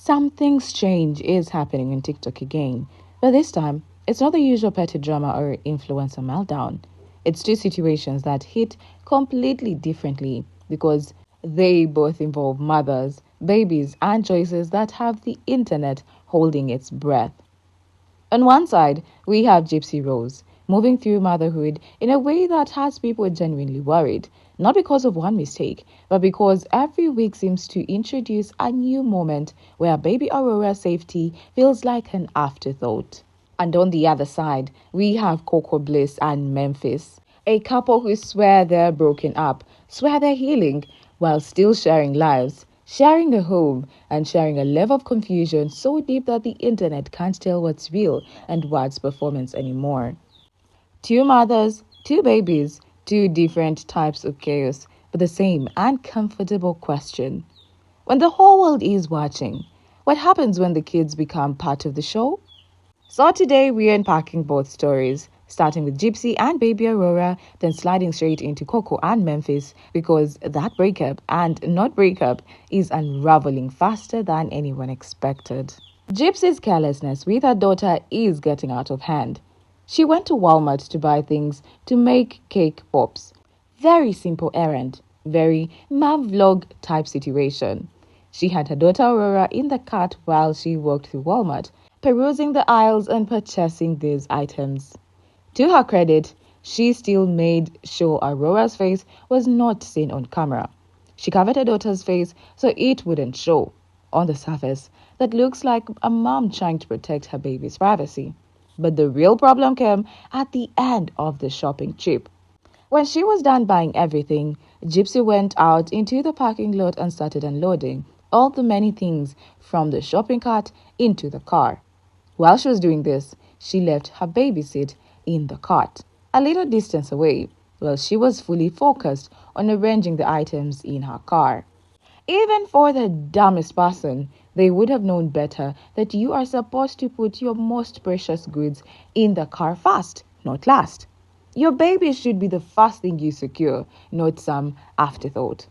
Something strange is happening on TikTok again, but this time it's not the usual petty drama or influencer meltdown. It's two situations that hit completely differently because they both involve mothers, babies, and choices that have the internet holding its breath. On one side, we have Gypsy Rose, moving through motherhood in a way that has people genuinely worried, not because of one mistake, but because every week seems to introduce a new moment where baby Aurora's safety feels like an afterthought. And on the other side, we have Coco Bliss and Memphis, a couple who swear they're broken up, swear they're healing, while still sharing lives, sharing a home, and sharing a level of confusion so deep that the internet can't tell what's real and what's performance anymore. Two mothers, two babies, two different types of chaos, but the same uncomfortable question. When the whole world is watching, what happens when the kids become part of the show? So today we're unpacking both stories, starting with Gypsy and baby Aurora, then sliding straight into Coco and Memphis because that breakup and not breakup is unraveling faster than anyone expected. Gypsy's carelessness with her daughter is getting out of hand. She went to Walmart to buy things to make cake pops. Very simple errand, very mom vlog type situation. She had her daughter Aurora in the cart while she walked through Walmart, perusing the aisles and purchasing these items. To her credit, she still made sure Aurora's face was not seen on camera. She covered her daughter's face so it wouldn't show. On the surface, that looks like a mom trying to protect her baby's privacy. But the real problem came at the end of the shopping trip. When she was done buying everything, Gypsy went out into the parking lot and started unloading all the many things from the shopping cart into the car. While she was doing this, she left her baby seat in the cart, a little distance away, while she was fully focused on arranging the items in her car. Even for the dumbest person, they would have known better that you are supposed to put your most precious goods in the car first, not last. Your baby should be the first thing you secure, not some afterthought.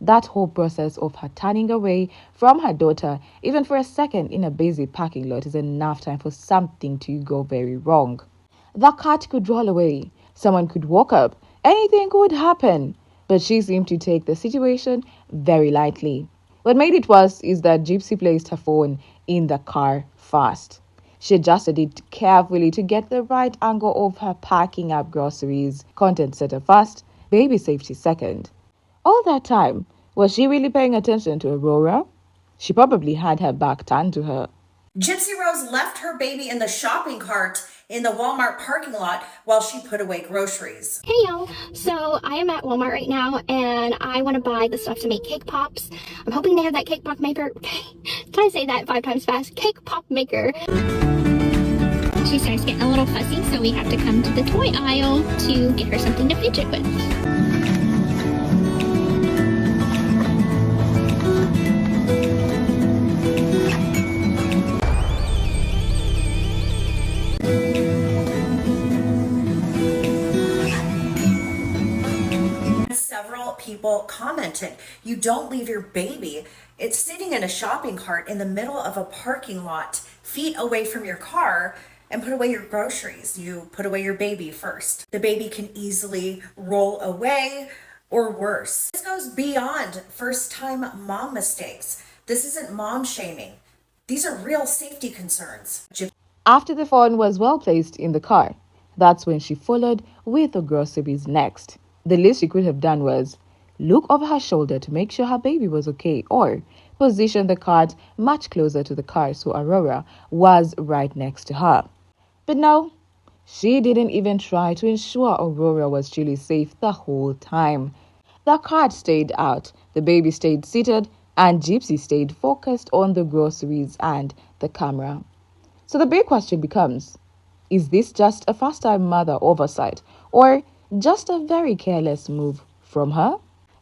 That whole process of her turning away from her daughter, even for a second in a busy parking lot, is enough time for something to go very wrong. The cart could roll away, someone could walk up, anything could happen. But she seemed to take the situation very lightly. What made it worse is that Gypsy placed her phone in the car first. She adjusted it carefully to get the right angle of her packing up groceries. Content setter first, baby safety second. All that time, was she really paying attention to Aurora? She probably had her back turned to her. Gypsy Rose left her baby in the shopping cart in the Walmart parking lot while she put away groceries. Hey y'all, so I am at Walmart right now and I want to buy the stuff to make cake pops. I'm hoping they have that cake pop maker. Can I say that 5 times fast? Cake pop maker. She starts getting a little fussy, so we have to come to the toy aisle to get her something to fidget with. Several people commented, you don't leave your baby. It's sitting in a shopping cart in the middle of a parking lot, feet away from your car, and put away your groceries. You put away your baby first. The baby can easily roll away or worse. This goes beyond first-time mom mistakes. This isn't mom shaming. These are real safety concerns. After the phone was well placed in the car, that's when she followed with the groceries next. The least she could have done was look over her shoulder to make sure her baby was okay, or position the cart much closer to the car so Aurora was right next to her. But no, she didn't even try to ensure Aurora was truly safe the whole time. The cart stayed out, the baby stayed seated, and Gypsy stayed focused on the groceries and the camera. So the big question becomes, is this just a first-time mother oversight, or just a very careless move from her?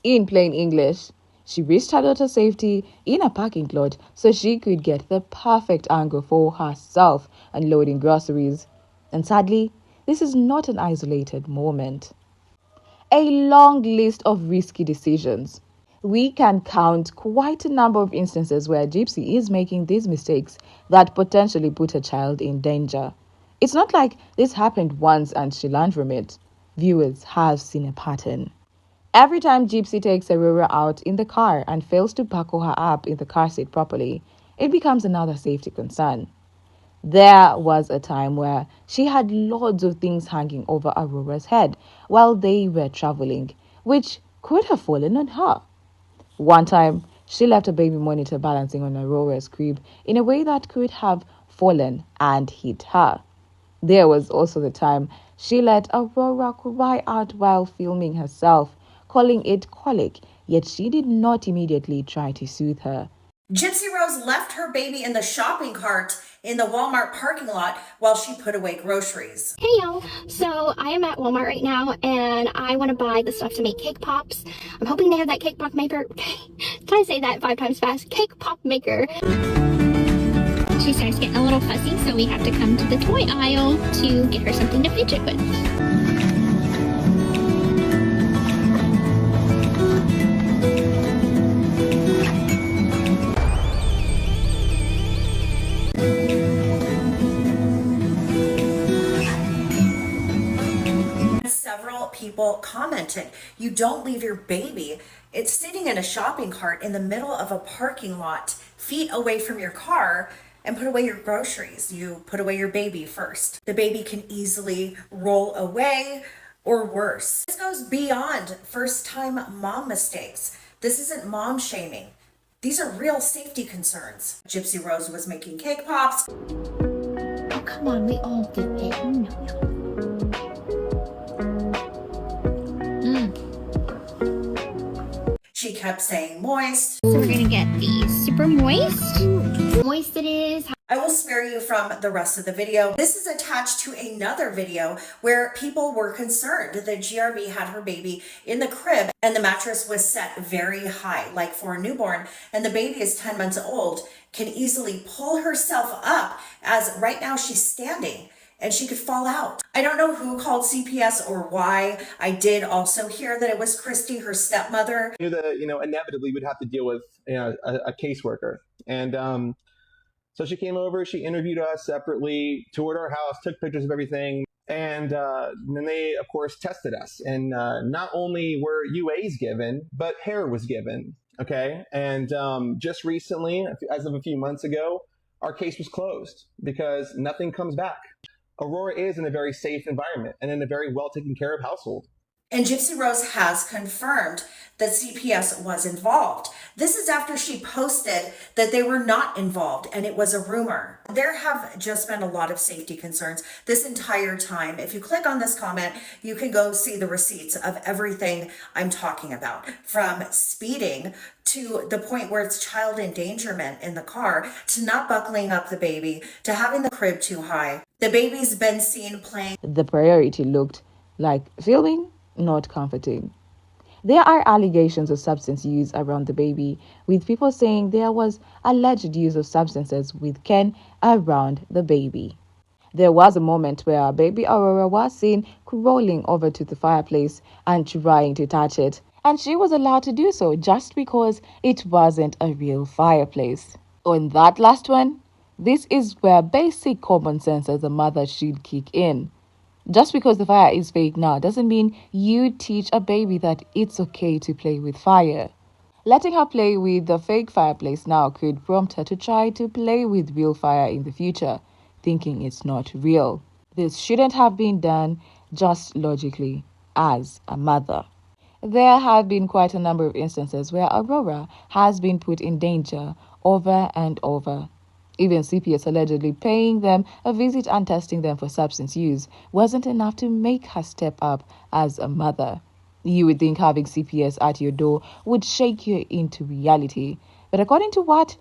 In plain English, she risked her daughter's safety in a parking lot so she could get the perfect angle for herself unloading groceries. And sadly, this is not an isolated moment. A long list of risky decisions. We can count quite a number of instances where Gypsy is making these mistakes that potentially put a child in danger. It's not like this happened once and she learned from it. Viewers have seen a pattern. Every time Gypsy takes Aurora out in the car and fails to buckle her up in the car seat properly, it becomes another safety concern. There was a time where she had loads of things hanging over Aurora's head while they were traveling, which could have fallen on her. One time, she left a baby monitor balancing on Aurora's crib in a way that could have fallen and hit her. There was also the time she let Aurora cry out while filming herself, calling it colic, yet she did not immediately try to soothe her. Gypsy Rose left her baby in the shopping cart in the Walmart parking lot while she put away groceries. Hey y'all, so I am at Walmart right now and I want to buy the stuff to make cake pops. I'm hoping they have that cake pop maker. Can I say that 5 times fast? Cake pop maker. She starts getting a little fussy, so we have to come to the toy aisle to get her something to fidget with. Several people commented, "You don't leave your baby. It's sitting in a shopping cart in the middle of a parking lot, feet away from your car, and put away your groceries. You put away your baby first. The baby can easily roll away or worse." This goes beyond first-time mom mistakes. This isn't mom shaming. These are real safety concerns. Gypsy Rose was making cake pops. Oh, come on, we all do it. No. She kept saying moist. So we're gonna get the super moist. Moist it is. I will spare you from the rest of the video. This is attached to another video where people were concerned that GRB had her baby in the crib and the mattress was set very high, like for a newborn, and the baby is 10 months old, can easily pull herself up as right now she's standing and she could fall out. I don't know who called CPS or why. I did also hear that it was Christy, her stepmother. I knew that, inevitably we'd have to deal with, a caseworker. And so she came over, she interviewed us separately, toured our house, took pictures of everything. And then they, of course, tested us. And not only were UAs given, but hair was given. Okay. And just recently, as of a few months ago, our case was closed because nothing comes back. Aurora is in a very safe environment and in a very well taken care of household. And Gypsy Rose has confirmed that CPS was involved. This is after she posted that they were not involved and it was a rumor. There have just been a lot of safety concerns this entire time. If you click on this comment, you can go see the receipts of everything I'm talking about, from speeding to the point where it's child endangerment in the car, to not buckling up the baby, to having the crib too high. The baby's been seen playing. The priority looked like filming, not comforting. There are allegations of substance use around the baby, with people saying there was alleged use of substances with Ken around the baby. There was a moment where baby Aurora was seen crawling over to the fireplace and trying to touch it, and she was allowed to do so just because it wasn't a real fireplace. On that last one, this is where basic common sense as a mother should kick in. Just because the fire is fake now doesn't mean you teach a baby that it's okay to play with fire. Letting her play with the fake fireplace now could prompt her to try to play with real fire in the future, thinking it's not real. This shouldn't have been done just logically as a mother. There have been quite a number of instances where Aurora has been put in danger over and over. Even CPS allegedly paying them a visit and testing them for substance use wasn't enough to make her step up as a mother. You would think having CPS at your door would shake you into reality. But according to what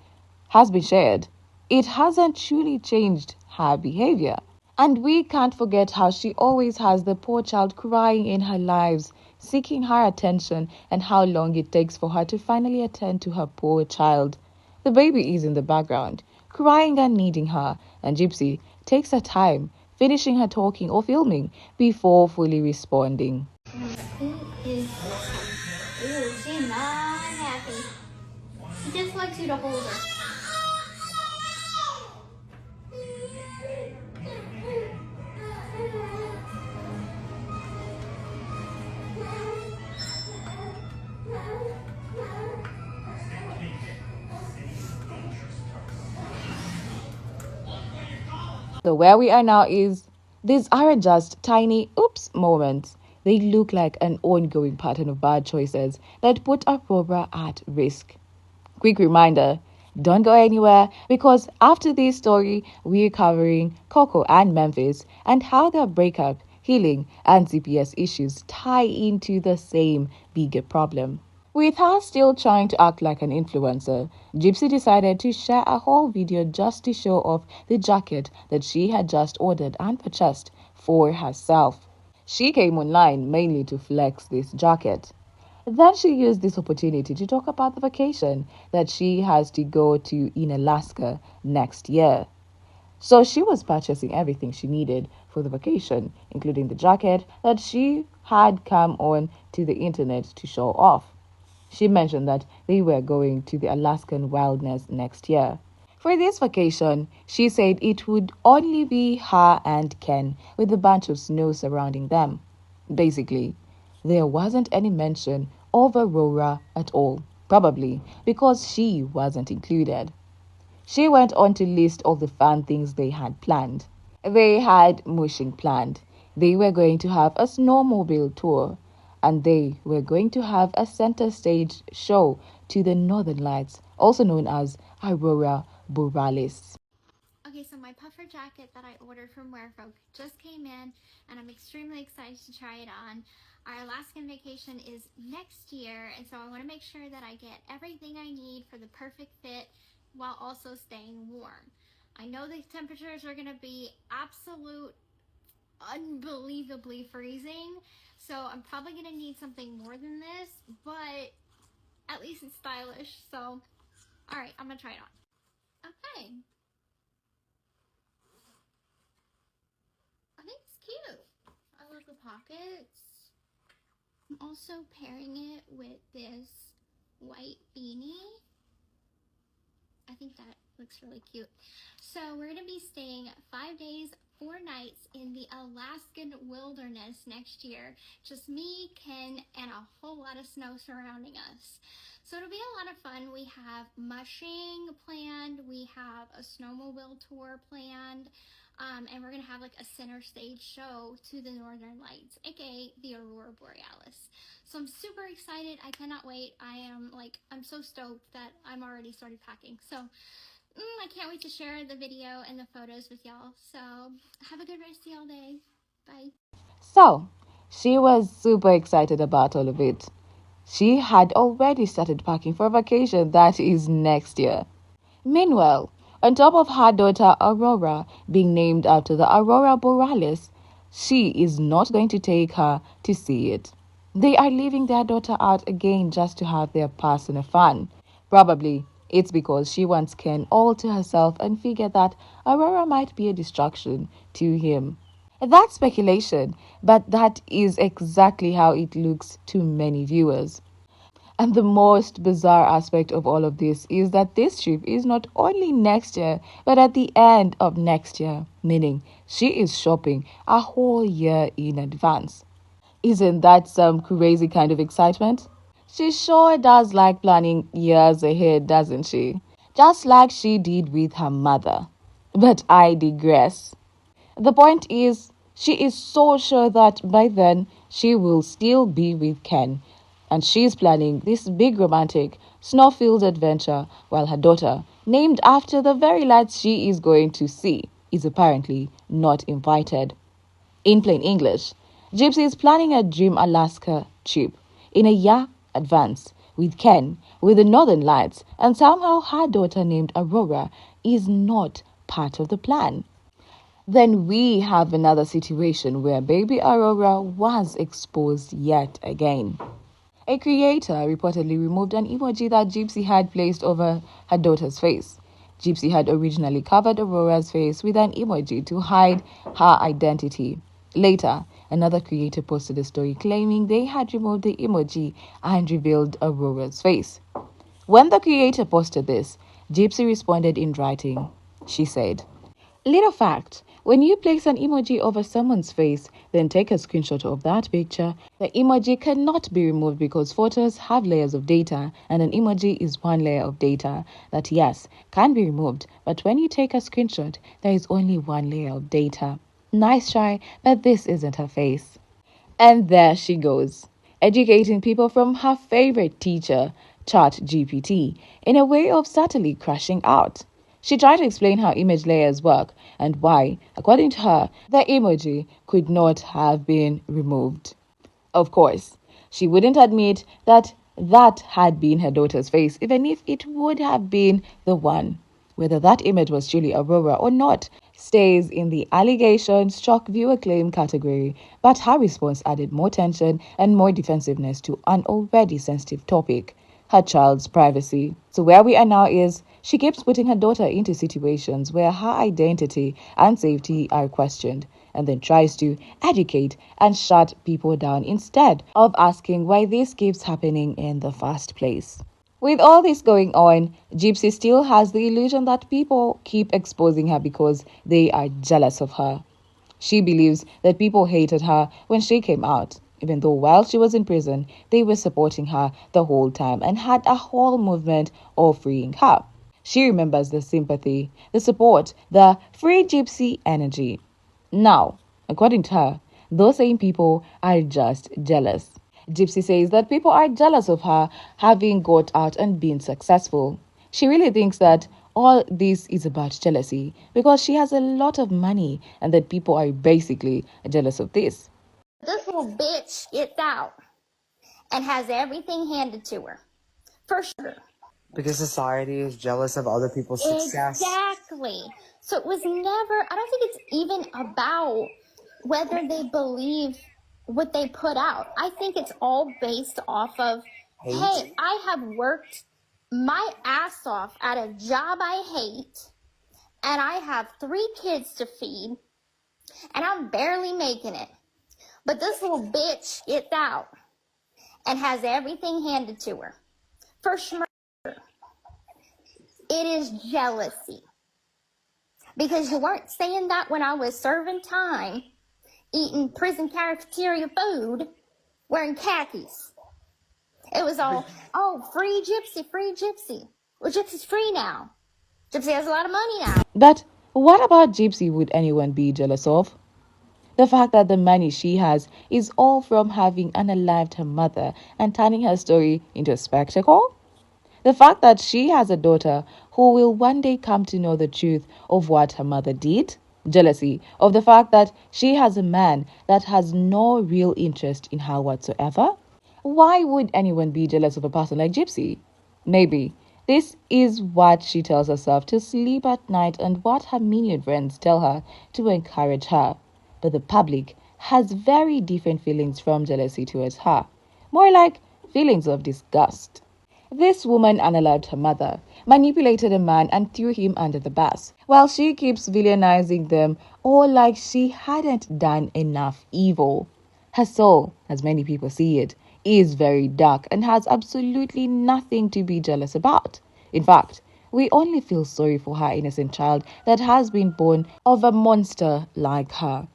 has been shared, it hasn't truly changed her behavior. And we can't forget how she always has the poor child crying in her lives, seeking her attention, and how long it takes for her to finally attend to her poor child. The baby is in the background, crying and needing her, and Gypsy takes her time, finishing her talking or filming before fully responding. She's not happy. She just likes you to hold her. So where we are now is, these aren't just tiny oops moments. They look like an ongoing pattern of bad choices that put Aurora at risk. Quick reminder, don't go anywhere, because after this story, we're covering Coco and Memphis and how their breakup, healing, and CPS issues tie into the same bigger problem. With her still trying to act like an influencer, Gypsy decided to share a whole video just to show off the jacket that she had just ordered and purchased for herself. She came online mainly to flex this jacket. Then she used this opportunity to talk about the vacation that she has to go to in Alaska next year. So she was purchasing everything she needed for the vacation, including the jacket that she had come on to the internet to show off. She mentioned that they were going to the Alaskan wilderness next year. For this vacation, she said it would only be her and Ken with a bunch of snow surrounding them. Basically, there wasn't any mention of Aurora at all, probably because she wasn't included. She went on to list all the fun things they had planned. They had mushing planned. They were going to have a snowmobile tour, and they were going to have a center stage show to the Northern Lights, also known as Aurora Borealis. Okay, so my puffer jacket that I ordered from Wearfolk just came in, and I'm extremely excited to try it on. Our Alaskan vacation is next year, and so I want to make sure that I get everything I need for the perfect fit while also staying warm. I know the temperatures are going to be unbelievably freezing, so I'm probably going to need something more than this, but at least it's stylish. So alright, I'm going to try it on. Okay, I think it's cute. I love the pockets. I'm also pairing it with this white beanie. I think that looks really cute. So we're going to be staying 5 days, 4 nights in the Alaskan wilderness next year. Just me, Ken, and a whole lot of snow surrounding us. So it'll be a lot of fun. We have mushing planned. We have a snowmobile tour planned. And we're going to have like a center stage show to the Northern Lights, aka the Aurora Borealis. So I'm super excited. I cannot wait. I'm so stoked that I'm already started packing. So I can't wait to share the video and the photos with y'all. So have a good rest of y'all day. Bye. So, she was super excited about all of it. She had already started packing for a vacation that is next year. Meanwhile, on top of her daughter Aurora being named after the Aurora Borealis, she is not going to take her to see it. They are leaving their daughter out again just to have their personal fun. Probably it's because she wants Ken all to herself and figured that Aurora might be a distraction to him. That's speculation, but that is exactly how it looks to many viewers. And the most bizarre aspect of all of this is that this trip is not only next year, but at the end of next year, meaning she is shopping a whole year in advance. Isn't that some crazy kind of excitement? She sure does like planning years ahead, doesn't she? Just like she did with her mother. But I digress. The point is, she is so sure that by then she will still be with Ken, and she's planning this big romantic, snow-filled adventure while her daughter, named after the very lights she is going to see, is apparently not invited. In plain English, Gypsy is planning a dream Alaska trip in a year advance with Ken, with the Northern Lights, and somehow her daughter named Aurora is not part of the plan. Then we have another situation where baby Aurora was exposed yet again. A creator reportedly removed an emoji that Gypsy had placed over her daughter's face. Gypsy had originally covered Aurora's face with an emoji to hide her identity. Later, another creator posted a story claiming they had removed the emoji and revealed Aurora's face. When the creator posted this, Gypsy responded in writing. She said, "Little fact, when you place an emoji over someone's face, then take a screenshot of that picture, the emoji cannot be removed because photos have layers of data and an emoji is one layer of data that, yes, can be removed, but when you take a screenshot, there is only one layer of data. Nice try, but this isn't her face." And there she goes, educating people from her favorite teacher, ChatGPT, in a way of subtly crashing out. She tried to explain how image layers work and why, according to her, the emoji could not have been removed. Of course, she wouldn't admit that that had been her daughter's face, even if it would have been the one. Whether that image was truly Aurora or not stays in the allegation shock viewer claim category, but her response added more tension and more defensiveness to an already sensitive topic, her child's privacy. So where we are now is she keeps putting her daughter into situations where her identity and safety are questioned, and then tries to educate and shut people down instead of asking why this keeps happening in the first place. With all this going on, Gypsy still has the illusion that people keep exposing her because they are jealous of her. She believes that people hated her when she came out, even though while she was in prison, they were supporting her the whole time and had a whole movement of freeing her. She remembers the sympathy, the support, the free Gypsy energy. Now, according to her, those same people are just jealous. Gypsy says that people are jealous of her having got out and been successful. She really thinks that all this is about jealousy because she has a lot of money and that people are basically jealous of this. This little bitch gets out and has everything handed to her. For sure. Because society is jealous of other people's success. Exactly. So it was never, I don't think it's even about whether they believe what they put out. I think it's all based off of, Hate. hey, I have worked my ass off at a job I hate, and I have 3 kids to feed, and I'm barely making it. But this little bitch gets out and has everything handed to her. For sure. It is jealousy. Because you weren't saying that when I was serving time, eating prison cafeteria food, wearing khakis. It was all, oh, free Gypsy, free Gypsy. Well, Gypsy's free now. Gypsy has a lot of money now. But what about Gypsy would anyone be jealous of? The fact that the money she has is all from having unalived her mother and turning her story into a spectacle? The fact that she has a daughter who will one day come to know the truth of what her mother did? Jealousy of the fact that she has a man that has no real interest in her whatsoever? Why would anyone be jealous of a person like Gypsy? Maybe this is what she tells herself to sleep at night and what her minion friends tell her to encourage her. But the public has very different feelings from jealousy towards her, more like feelings of disgust. This woman unalived her mother, manipulated a man and threw him under the bus, while she keeps villainizing them all like she hadn't done enough evil. Her soul, as many people see it, is very dark and has absolutely nothing to be jealous about. In fact, we only feel sorry for her innocent child that has been born of a monster like her.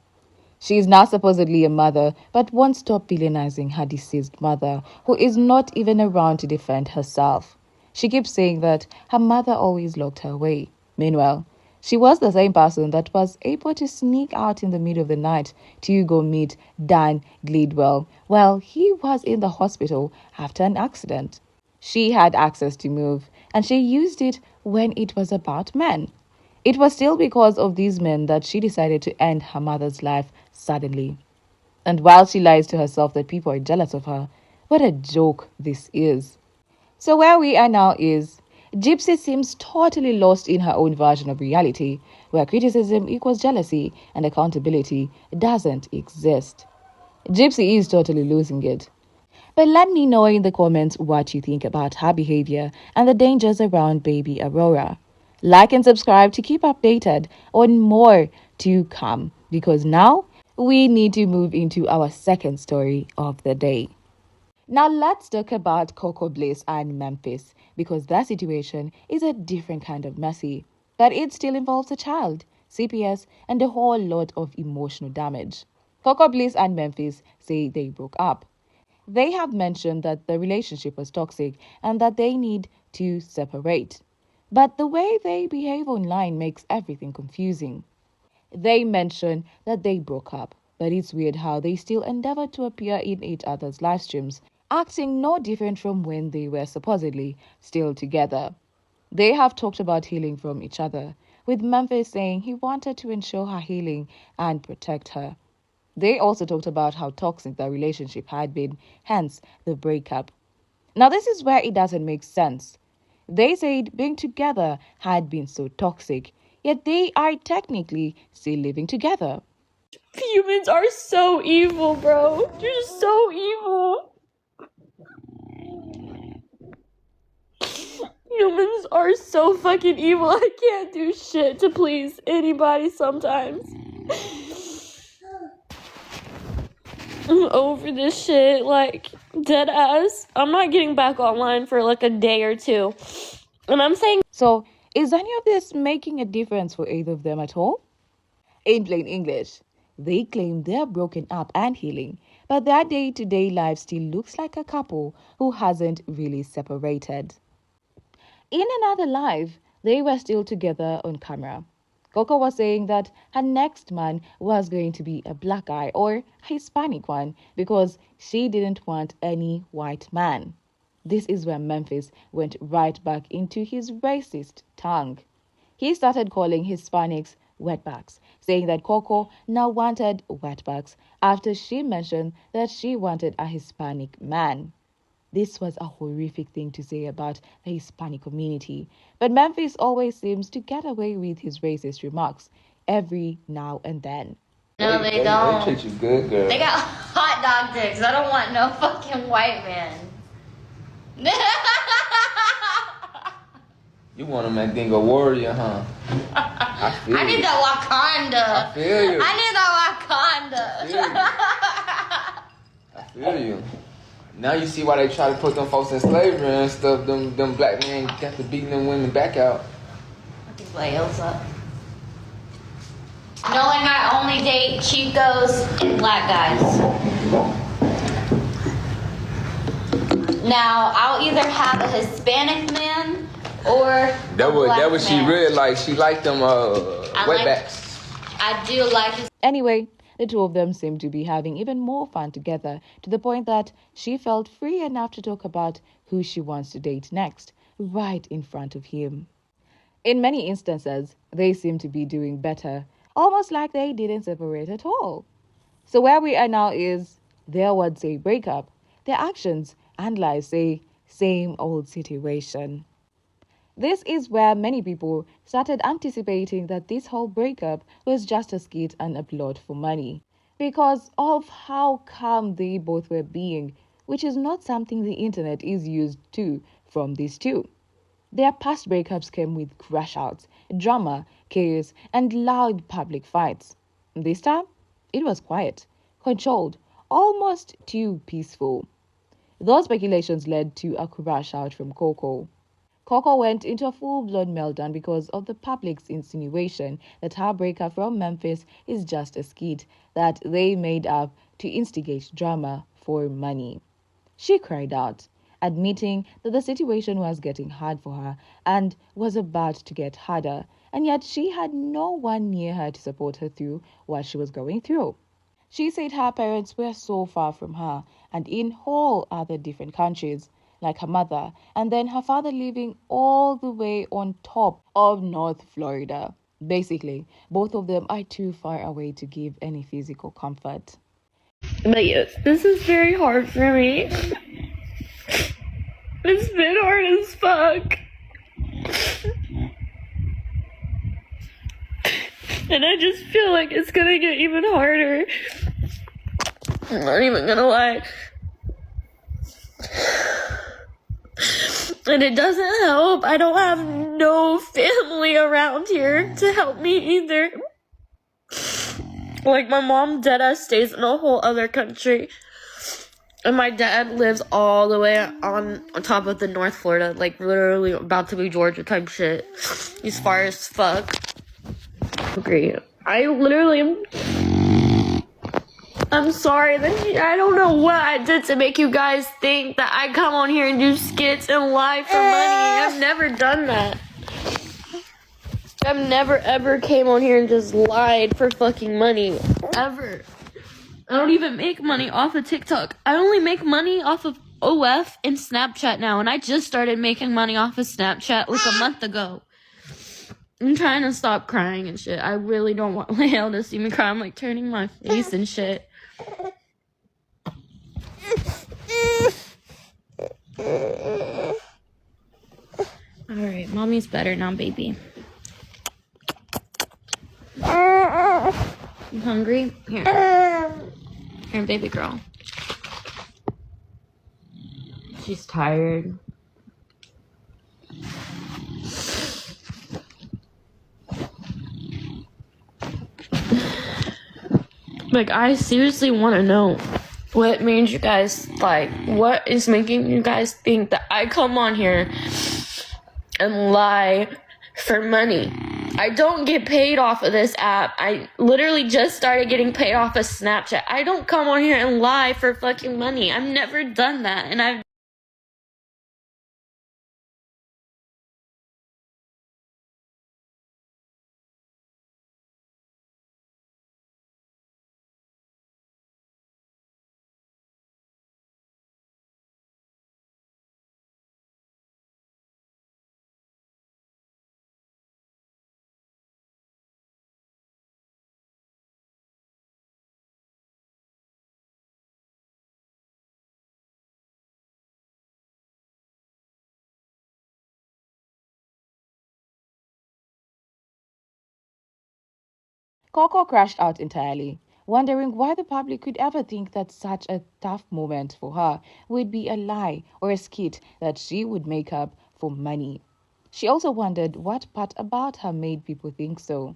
She is now supposedly a mother, but won't stop villainizing her deceased mother, who is not even around to defend herself. She keeps saying that her mother always locked her away. Meanwhile, she was the same person that was able to sneak out in the middle of the night to go meet Dan Gleadwell while he was in the hospital after an accident. She had access to move, and she used it when it was about men. It was still because of these men that she decided to end her mother's life suddenly. And while she lies to herself that people are jealous of her, what a joke this is. So where we are now is, Gypsy seems totally lost in her own version of reality, where criticism equals jealousy and accountability doesn't exist. Gypsy is totally losing it. But let me know in the comments what you think about her behavior and the dangers around baby Aurora. Like and subscribe to keep updated on more to come, because now we need to move into our second story of the day. Now let's talk about Coco Bliss and Memphis because their situation is a different kind of messy, but it still involves a child, CPS, and a whole lot of emotional damage. Coco Bliss and Memphis say they broke up. They have mentioned that the relationship was toxic and that they need to separate. But the way they behave online makes everything confusing. They mention that they broke up, but it's weird how they still endeavor to appear in each other's live streams, acting no different from when they were supposedly still together. They have talked about healing from each other, with Memphis saying he wanted to ensure her healing and protect her. They also talked about how toxic their relationship had been, hence the breakup. Now, this is where it doesn't make sense. They said being together had been so toxic, yet they are technically still living together. Humans are so evil, bro. You're so evil. Humans are so fucking evil. I can't do shit to please anybody sometimes. I'm over this shit, like, dead ass. I'm not getting back online for like a day or two. And I'm saying... So, is any of this making a difference for either of them at all? In plain English, they claim they're broken up and healing, but their day-to-day life still looks like a couple who hasn't really separated. In another live, they were still together on camera. Coco was saying that her next man was going to be a black guy or Hispanic one because she didn't want any white man. This is where Memphis went right back into his racist tongue. He started calling Hispanics wetbacks, saying that Coco now wanted wetbacks after she mentioned that she wanted a Hispanic man. This was a horrific thing to say about the Hispanic community, but Memphis always seems to get away with his racist remarks every now and then. No, they don't. They treat you good, girl. They got hot dog dicks. I don't want no fucking white man. You want a Mandingo warrior, huh? I need that Wakanda. I feel you. I need that Wakanda. I feel you. Now you see why they try to put them folks in slavery and stuff. Them black men got to beating them women back out. What these whales up? Knowing I only date Chicos and black guys. Now I'll either have a Hispanic man or That was she man. really like. She liked them wetbacks. I do like his. Anyway, the two of them seem to be having even more fun together to the point that she felt free enough to talk about who she wants to date next, right in front of him. In many instances, they seem to be doing better, almost like they didn't separate at all. So where we are now is their words say breakup, their actions and lives say same old situation. This is where many people started anticipating that this whole breakup was just a skit and a plot for money because of how calm they both were being, which is not something the internet is used to from these two. Their past breakups came with crash outs, drama, chaos, and loud public fights. This time, it was quiet, controlled, almost too peaceful. Those speculations led to a crash out from Coco. Coco went into a full-blown meltdown because of the public's insinuation that her breakup from Memphis is just a skit that they made up to instigate drama for money. She cried out, admitting that the situation was getting hard for her and was about to get harder, and yet she had no one near her to support her through what she was going through. She said her parents were so far from her and in whole other different countries, like her mother, and then her father living all the way on top of North Florida. Basically, both of them are too far away to give any physical comfort. But yes, this is very hard for me. It's been hard as fuck. And I just feel like it's gonna get even harder. I'm not even gonna lie. And it doesn't help. I don't have no family around here to help me either. Like, my mom deadass stays in a whole other country. And my dad lives all the way on top of the North Florida, like literally about to be Georgia type shit. He's far as fuck. Great. I'm sorry that I don't know what I did to make you guys think that I come on here and do skits and lie for money. I've never done that. I've never ever came on here and just lied for fucking money. Ever. I don't even make money off of TikTok. I only make money off of OF and Snapchat now, and I just started making money off of Snapchat like a month ago. I'm trying to stop crying and shit. I really don't want Leal to see me cry. I'm like turning my face and shit. Alright, mommy's better now, baby. You hungry? Here, baby girl. She's tired. Like, I seriously want to know what made you guys, like, what is making you guys think that I come on here and lie for money? I don't get paid off of this app. I literally just started getting paid off of Snapchat. I don't come on here and lie for fucking money. I've never done that, and I've Coco crashed out entirely, wondering why the public could ever think that such a tough moment for her would be a lie or a skit that she would make up for money. She also wondered what part about her made people think so.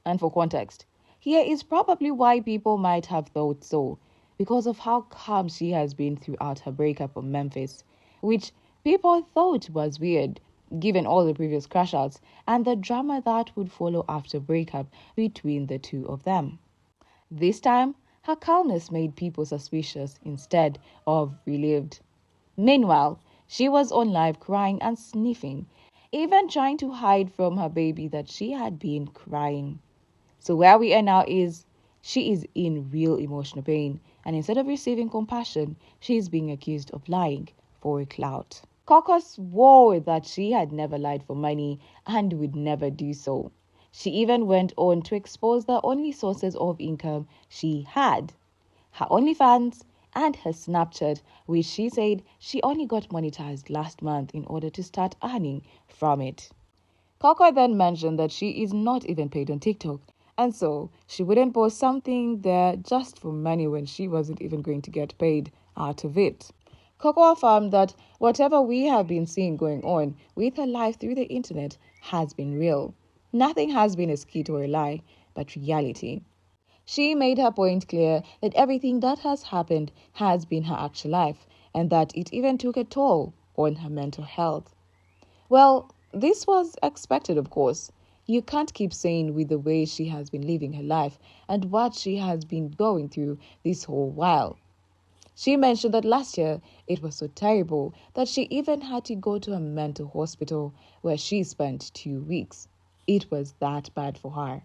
And for context, here is probably why people might have thought so, because of how calm she has been throughout her breakup from Memphis, which people thought was weird, given all the previous crash outs and the drama that would follow after breakup between the two of them. This time, her calmness made people suspicious instead of relieved. Meanwhile, she was on live crying and sniffing, even trying to hide from her baby that she had been crying. So where we are now is, she is in real emotional pain, and instead of receiving compassion, she is being accused of lying for clout. Coco swore that she had never lied for money and would never do so. She even went on to expose the only sources of income she had: her OnlyFans and her Snapchat, which she said she only got monetized last month in order to start earning from it. Coco then mentioned that she is not even paid on TikTok, and so she wouldn't post something there just for money when she wasn't even going to get paid out of it. Coco affirmed that whatever we have been seeing going on with her life through the internet has been real. Nothing has been a skit or a lie, but reality. She made her point clear that everything that has happened has been her actual life, and that it even took a toll on her mental health. Well, this was expected, of course. You can't keep saying with the way she has been living her life and what she has been going through this whole while. She mentioned that last year it was so terrible that she even had to go to a mental hospital where she spent 2 weeks. It was that bad for her.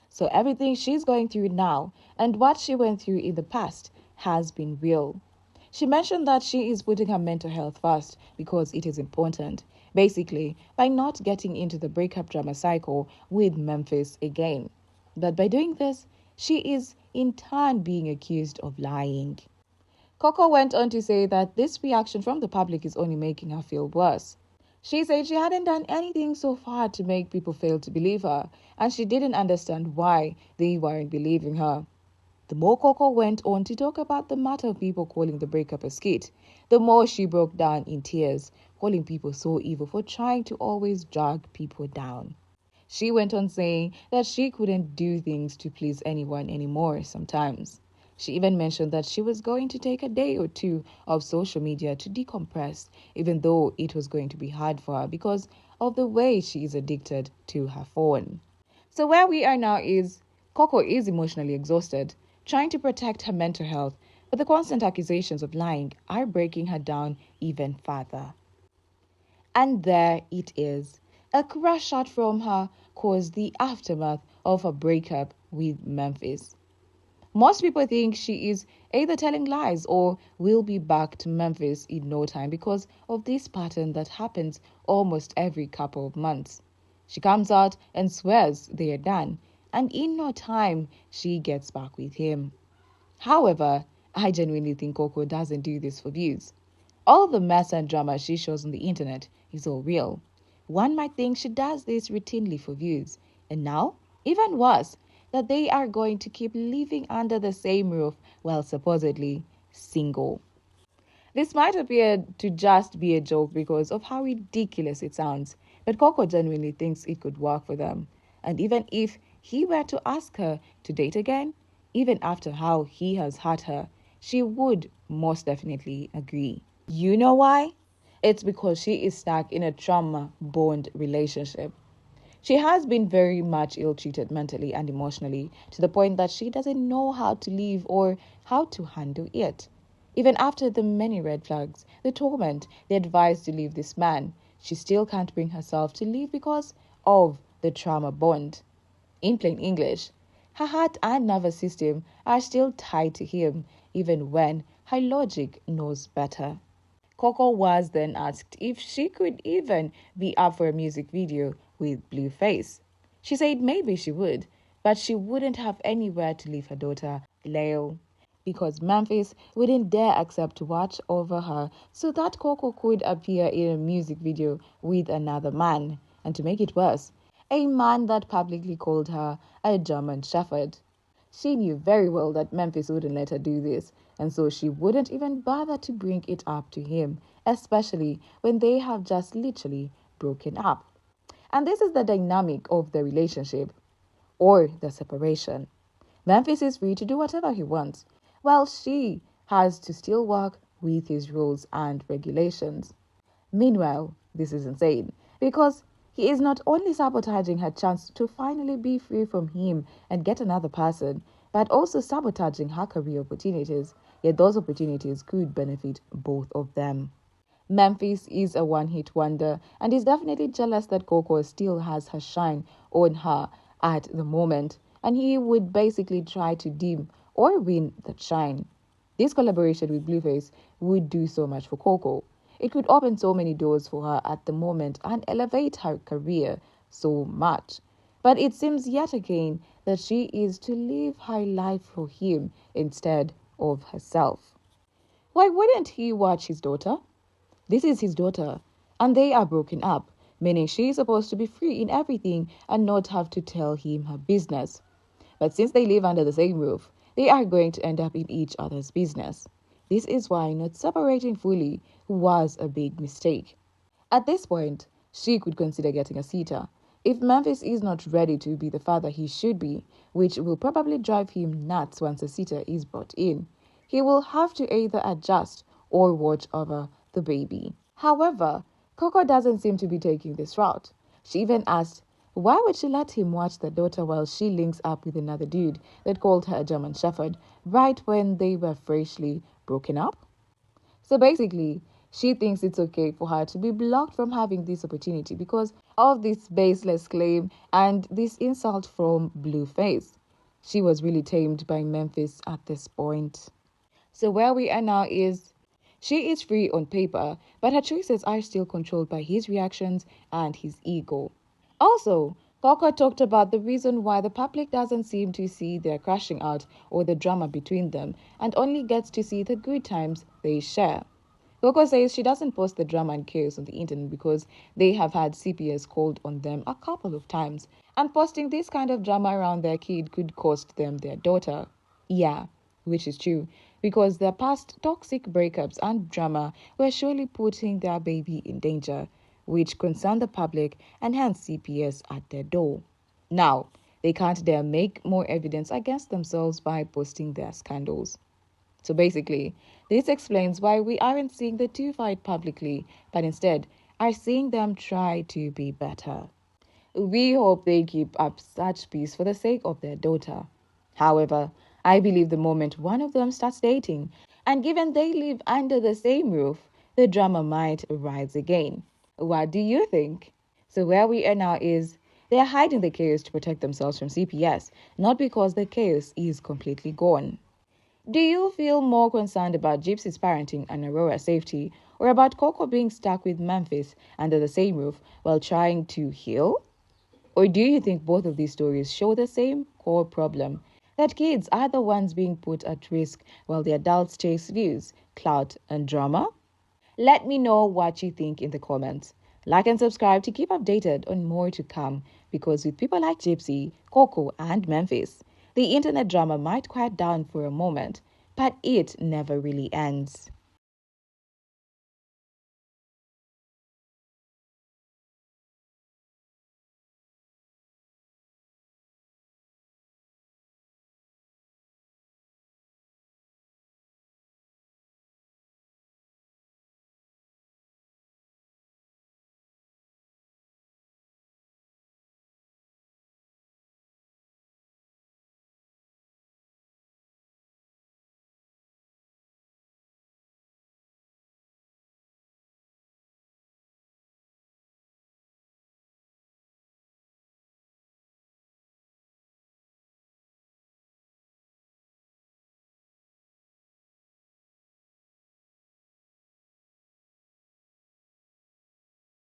So everything she's going through now and what she went through in the past has been real. She mentioned that she is putting her mental health first because it is important, basically by not getting into the breakup drama cycle with Memphis again. But by doing this, she is in turn being accused of lying. Coco went on to say that this reaction from the public is only making her feel worse. She said she hadn't done anything so far to make people fail to believe her, and she didn't understand why they weren't believing her. The more Coco went on to talk about the matter of people calling the breakup a skit, the more she broke down in tears, calling people so evil for trying to always drag people down. She went on saying that she couldn't do things to please anyone anymore sometimes. She even mentioned that she was going to take a day or two of social media to decompress, even though it was going to be hard for her because of the way she is addicted to her phone. So where we are now is Coco is emotionally exhausted, trying to protect her mental health, but the constant accusations of lying are breaking her down even further. And there it is. A crush shot from her caused the aftermath of a breakup with Memphis. Most people think she is either telling lies or will be back to Memphis in no time because of this pattern that happens almost every couple of months. She comes out and swears they are done, and in no time, she gets back with him. However, I genuinely think Coco doesn't do this for views. All the mess and drama she shows on the internet is all real. One might think she does this routinely for views, and now, even worse, that they are going to keep living under the same roof while supposedly single. This might appear to just be a joke because of how ridiculous it sounds, but Coco genuinely thinks it could work for them. And even if he were to ask her to date again, even after how he has hurt her, she would most definitely agree. You know why? It's because she is stuck in a trauma-bond relationship. She has been very much ill-treated mentally and emotionally to the point that she doesn't know how to leave or how to handle it. Even after the many red flags, the torment, the advice to leave this man, she still can't bring herself to leave because of the trauma bond. In plain English, her heart and nervous system are still tied to him even when her logic knows better. Coco was then asked if she could even be up for a music video with Blueface. She said maybe she would, but she wouldn't have anywhere to leave her daughter, Leo, because Memphis wouldn't dare accept to watch over her so that Coco could appear in a music video with another man. And to make it worse, a man that publicly called her a German Shepherd. She knew very well that Memphis wouldn't let her do this, and so she wouldn't even bother to bring it up to him, especially when they have just literally broken up. And this is the dynamic of the relationship, or the separation. Memphis is free to do whatever he wants, while she has to still work with his rules and regulations. Meanwhile, this is insane, because he is not only sabotaging her chance to finally be free from him and get another person, but also sabotaging her career opportunities, yet those opportunities could benefit both of them. Memphis is a one-hit wonder and is definitely jealous that Coco still has her shine on her at the moment, and he would basically try to dim or win that shine. This collaboration with Blueface would do so much for Coco. It could open so many doors for her at the moment and elevate her career so much. But it seems yet again that she is to live her life for him instead of herself. Why wouldn't he watch his daughter? This is his daughter, and they are broken up, meaning she is supposed to be free in everything and not have to tell him her business. But since they live under the same roof, they are going to end up in each other's business. This is why not separating fully was a big mistake. At this point, she could consider getting a sitter. If Memphis is not ready to be the father he should be, which will probably drive him nuts once a sitter is brought in, he will have to either adjust or watch over the baby. However, Coco doesn't seem to be taking this route. She even asked, why would she let him watch the daughter while she links up with another dude that called her a German Shepherd right when they were freshly broken up? So basically, she thinks it's okay for her to be blocked from having this opportunity because of this baseless claim and this insult from Blueface. She was really tamed by Memphis at this point. So where we are now is she is free on paper, but her choices are still controlled by his reactions and his ego. Also, Coco talked about the reason why the public doesn't seem to see their crashing out or the drama between them and only gets to see the good times they share. Coco says she doesn't post the drama and chaos on the internet because they have had CPS called on them a couple of times, and posting this kind of drama around their kid could cost them their daughter. Yeah, which is true, because their past toxic breakups and drama were surely putting their baby in danger, which concerned the public and hence CPS at their door. Now, they can't dare make more evidence against themselves by posting their scandals. So basically, this explains why we aren't seeing the two fight publicly, but instead are seeing them try to be better. We hope they keep up such peace for the sake of their daughter. However, I believe the moment one of them starts dating, and given they live under the same roof, the drama might rise again. What do you think? So where we are now is they are hiding the chaos to protect themselves from CPS, not because the chaos is completely gone. Do you feel more concerned about Gypsy's parenting and Aurora's safety, or about Coco being stuck with Memphis under the same roof while trying to heal? Or do you think both of these stories show the same core problem, that kids are the ones being put at risk while the adults chase views, clout, and drama? Let me know what you think in the comments. Like and subscribe to keep updated on more to come, because with people like Gypsy, Coco, and Memphis, the internet drama might quiet down for a moment, but it never really ends.